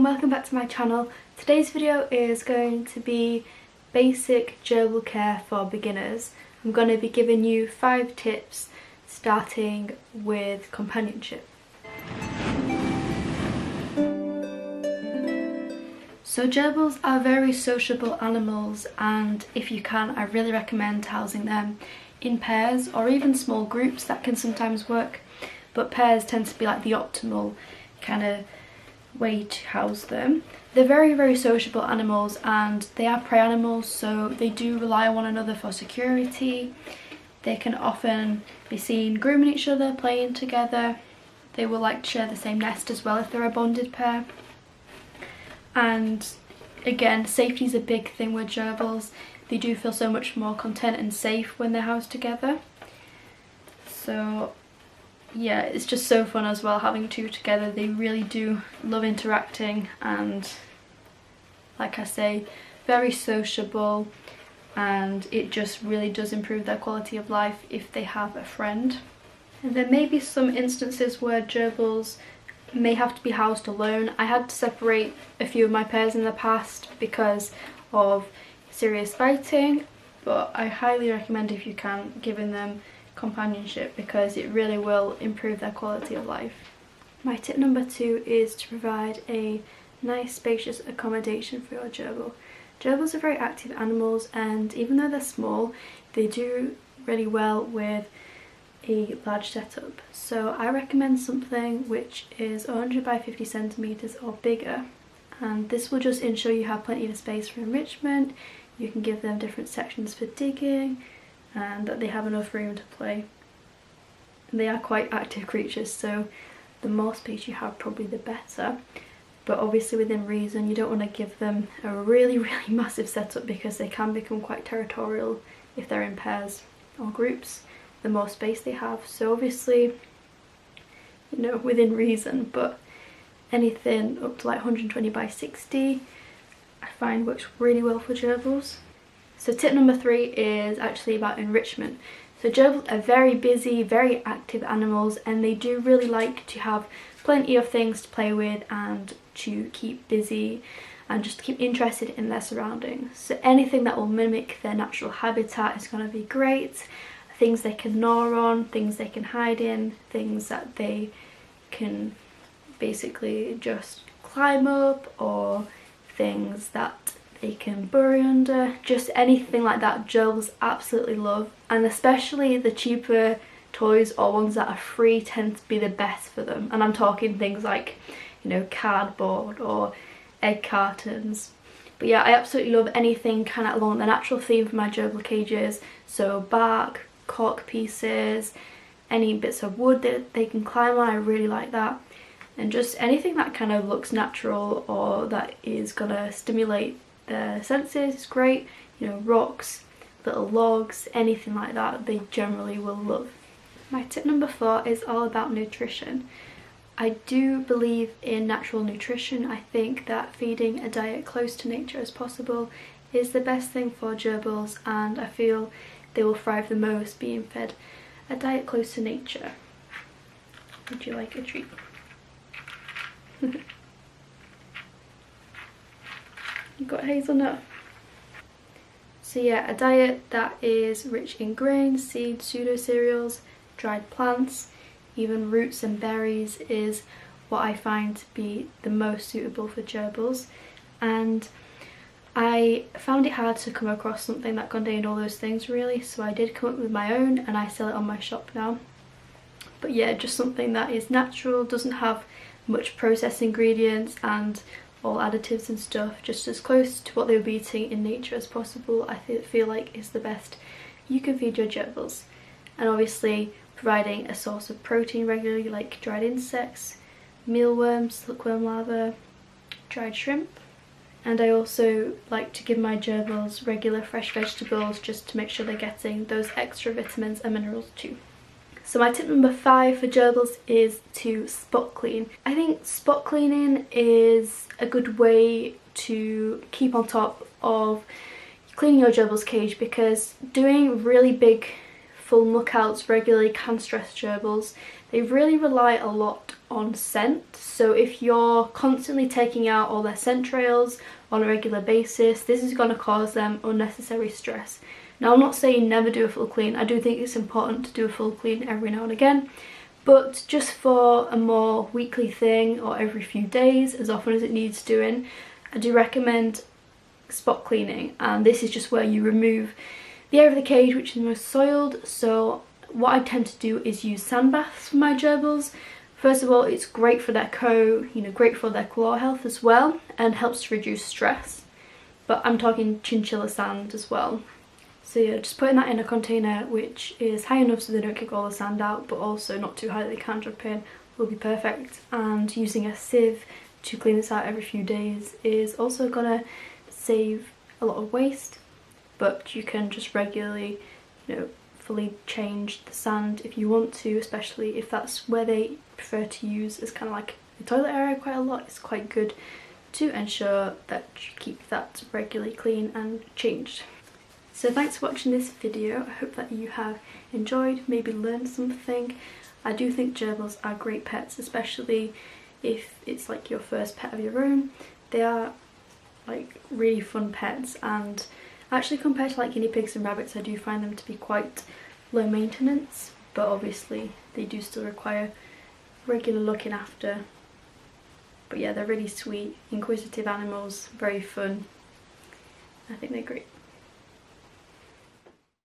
welcome back to my channel. Today's video is going to be basic gerbil care for beginners. I'm going to be giving you 5 tips starting with companionship. So gerbils are very sociable animals, and if you can, I really recommend housing them in pairs or even small groups. That can sometimes work, but pairs tend to be like the optimal kind of way to house them. They're very sociable animals, and they are prey animals, so they do rely on one another for security. They can often be seen grooming each other, playing together. They will like to share the same nest as well if they're a bonded pair. And again, safety is a big thing with gerbils. They do feel so much more content and safe when they're housed together. So yeah, it's just so fun as well having 2 together. They really do love interacting, and like I say, very sociable, and it just really does improve their quality of life if they have a friend. And there may be some instances where gerbils may have to be housed alone. I had to separate a few of my pairs in the past because of serious fighting, but I highly recommend, if you can, giving them companionship because it really will improve their quality of life. My tip number 2 is to provide a nice spacious accommodation for your gerbil. Gerbils are very active animals, and even though they're small, they do really well with a large setup. So I recommend something which is 100 by 50 centimeters or bigger, and this will just ensure you have plenty of space for enrichment. You can give them different sections for digging, and that they have enough room to play. And they are quite active creatures, so the more space you have, probably the better, but obviously within reason. You don't want to give them a really massive setup because they can become quite territorial if they're in pairs or groups, the more space they have. So obviously, you know, within reason, but anything up to like 120 by 60 I find works really well for gerbils. So tip number 3 is actually about enrichment. So gerbils are very busy, very active animals, and they do really like to have plenty of things to play with and to keep busy and just keep interested in their surroundings. So anything that will mimic their natural habitat is going to be great. Things they can gnaw on, things they can hide in, things that they can basically just climb up, or things that they can bury under. Just anything like that gerbils absolutely love, and especially the cheaper toys or ones that are free tend to be the best for them. And I'm talking things like, you know, cardboard or egg cartons. But yeah, I absolutely love anything kind of along the natural theme for my gerbil cages. So bark, cork pieces, any bits of wood that they can climb on, I really like that. And just anything that kind of looks natural or that is gonna stimulate their senses is great. You know, rocks, little logs, anything like that, they generally will love. My tip number 4 is all about nutrition. I do believe in natural nutrition. I think that feeding a diet close to nature as possible is the best thing for gerbils, and I feel they will thrive the most being fed a diet close to nature. Would you like a treat? You got hazelnut. So yeah, a diet that is rich in grains, seeds, pseudo cereals, dried plants, even roots and berries is what I find to be the most suitable for gerbils. And I found it hard to come across something that contained all those things really, so I did come up with my own, and I sell it on my shop now. But yeah, just something that is natural, doesn't have much processed ingredients and all additives and stuff, just as close to what they would be eating in nature as possible. I feel like is the best you can feed your gerbils. And obviously providing a source of protein regularly, like dried insects, mealworms, silkworm larvae, dried shrimp. And I also like to give my gerbils regular fresh vegetables just to make sure they're getting those extra vitamins and minerals too. So my tip number 5 for gerbils is to spot clean. I think spot cleaning is a good way to keep on top of cleaning your gerbil's cage, because doing really big full muck outs regularly can stress gerbils. They really rely a lot on scent. So if you're constantly taking out all their scent trails on a regular basis, this is going to cause them unnecessary stress. Now, I'm not saying never do a full clean. I do think it's important to do a full clean every now and again, but just for a more weekly thing or every few days, as often as it needs doing, I do recommend spot cleaning. And this is just where you remove the area of the cage which is most soiled. So what I tend to do is use sand baths for my gerbils. First of all, it's great for their great for their claw health as well, and helps to reduce stress. But I'm talking chinchilla sand as well. So yeah, just putting that in a container which is high enough so they don't kick all the sand out, but also not too high that they can't jump in, will be perfect. And using a sieve to clean this out every few days is also gonna save a lot of waste, but you can just regularly, fully change the sand if you want to, especially if that's where they prefer to use as kind of like the toilet area quite a lot. It's quite good to ensure that you keep that regularly clean and changed. So thanks for watching this video. I hope that you have enjoyed, maybe learned something. I do think gerbils are great pets, especially if it's like your first pet of your own. They are like really fun pets, and actually compared to like guinea pigs and rabbits, I do find them to be quite low maintenance, but obviously they do still require regular looking after. But yeah, they're really sweet, inquisitive animals, very fun. I think they're great.